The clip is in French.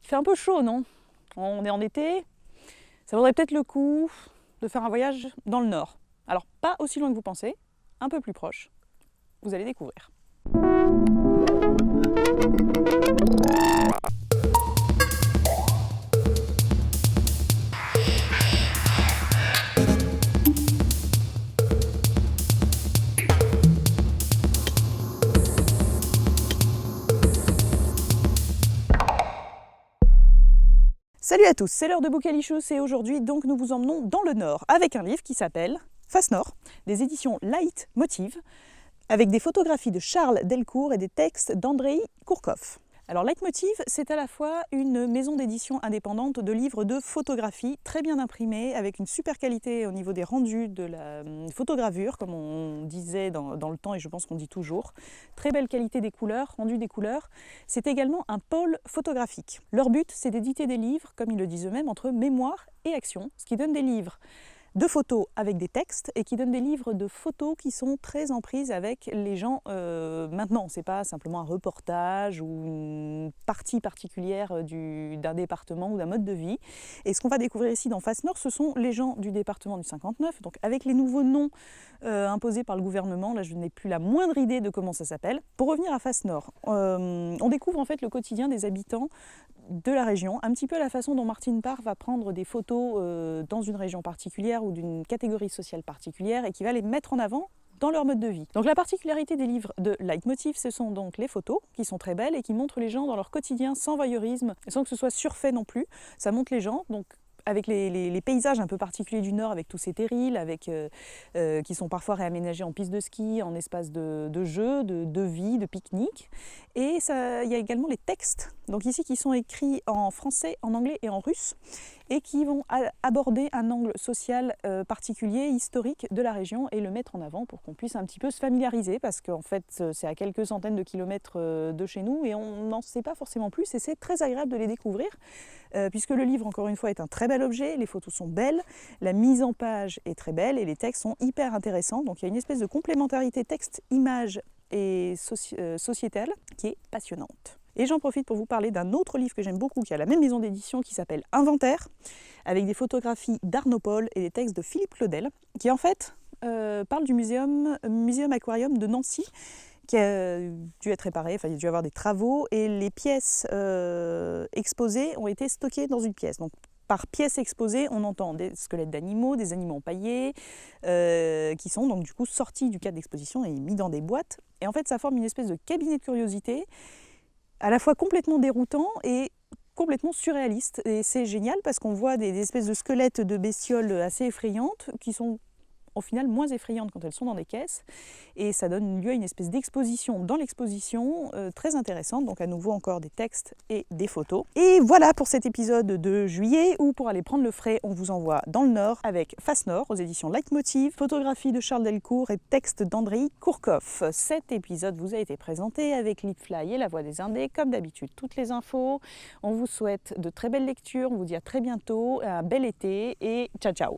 Il fait un peu chaud, non? On est en été, ça vaudrait peut-être le coup de faire un voyage dans le nord. Alors pas aussi loin que vous pensez, un peu plus proche. Vous allez découvrir. Salut à tous, c'est l'heure de Boucalichous et aujourd'hui donc nous vous emmenons dans le Nord avec un livre qui s'appelle Face Nord, des éditions Leitmotiv, avec des photographies de Charles Delcourt et des textes d'Andrei Kourkov. Alors Leitmotiv, c'est à la fois une maison d'édition indépendante de livres de photographie très bien imprimés, avec une super qualité au niveau des rendus de la photogravure, comme on disait dans le temps et je pense qu'on dit toujours. Très belle qualité des couleurs, rendu des couleurs. C'est également un pôle photographique. Leur but, c'est d'éditer des livres, comme ils le disent eux-mêmes, entre mémoire et action, ce qui donne des livres de photos avec des textes et qui donnent des livres de photos qui sont très en prise avec les gens maintenant. C'est pas simplement un reportage ou une partie particulière d'un département ou d'un mode de vie. Et ce qu'on va découvrir ici dans Face Nord, ce sont les gens du département du 59, donc avec les nouveaux noms imposés par le gouvernement. Là, je n'ai plus la moindre idée de comment ça s'appelle. Pour revenir à Face Nord, on découvre en fait le quotidien des habitants de la région, un petit peu la façon dont Martine Parr va prendre des photos dans une région particulière ou d'une catégorie sociale particulière et qui va les mettre en avant dans leur mode de vie. Donc la particularité des livres de Leitmotiv, ce sont donc les photos qui sont très belles et qui montrent les gens dans leur quotidien sans voyeurisme, sans que ce soit surfait non plus. Ça montre les gens, donc avec les paysages un peu particuliers du Nord, avec tous ces terrils, qui sont parfois réaménagés en pistes de ski, en espaces de jeu, de vie, de pique-nique. Et il y a également les textes, donc ici qui sont écrits en français, en anglais et en russe, et qui vont aborder un angle social particulier, historique de la région et le mettre en avant pour qu'on puisse un petit peu se familiariser, parce qu'en fait c'est à quelques centaines de kilomètres de chez nous et on n'en sait pas forcément plus et c'est très agréable de les découvrir, puisque le livre encore une fois est un très bel objet, les photos sont belles, la mise en page est très belle et les textes sont hyper intéressants, donc il y a une espèce de complémentarité texte-image et sociétale qui est passionnante. Et j'en profite pour vous parler d'un autre livre que j'aime beaucoup, qui a la même maison d'édition, qui s'appelle Inventaire, avec des photographies d'Arnaud Paul et des textes de Philippe Claudel, qui en fait parle du muséum aquarium de Nancy, qui a dû être réparé, enfin il a dû avoir des travaux, et les pièces exposées ont été stockées dans une pièce. Donc par pièces exposées, on entend des squelettes d'animaux, des animaux empaillés, qui sont donc du coup sortis du cadre d'exposition et mis dans des boîtes. Et en fait ça forme une espèce de cabinet de curiosité, à la fois complètement déroutant et complètement surréaliste. Et c'est génial parce qu'on voit des espèces de squelettes de bestioles assez effrayantes qui sont au final moins effrayantes quand elles sont dans des caisses. Et ça donne lieu à une espèce d'exposition dans l'exposition très intéressante. Donc à nouveau encore des textes et des photos. Et voilà pour cet épisode de juillet où pour aller prendre le frais, on vous envoie dans le Nord avec Face Nord aux éditions Leitmotiv, photographie de Charles Delcourt et texte d'Andrei Kourkov. Cet épisode vous a été présenté avec Leapfly et La Voix des Indés. Comme d'habitude, toutes les infos. On vous souhaite de très belles lectures. On vous dit à très bientôt, un bel été et ciao ciao.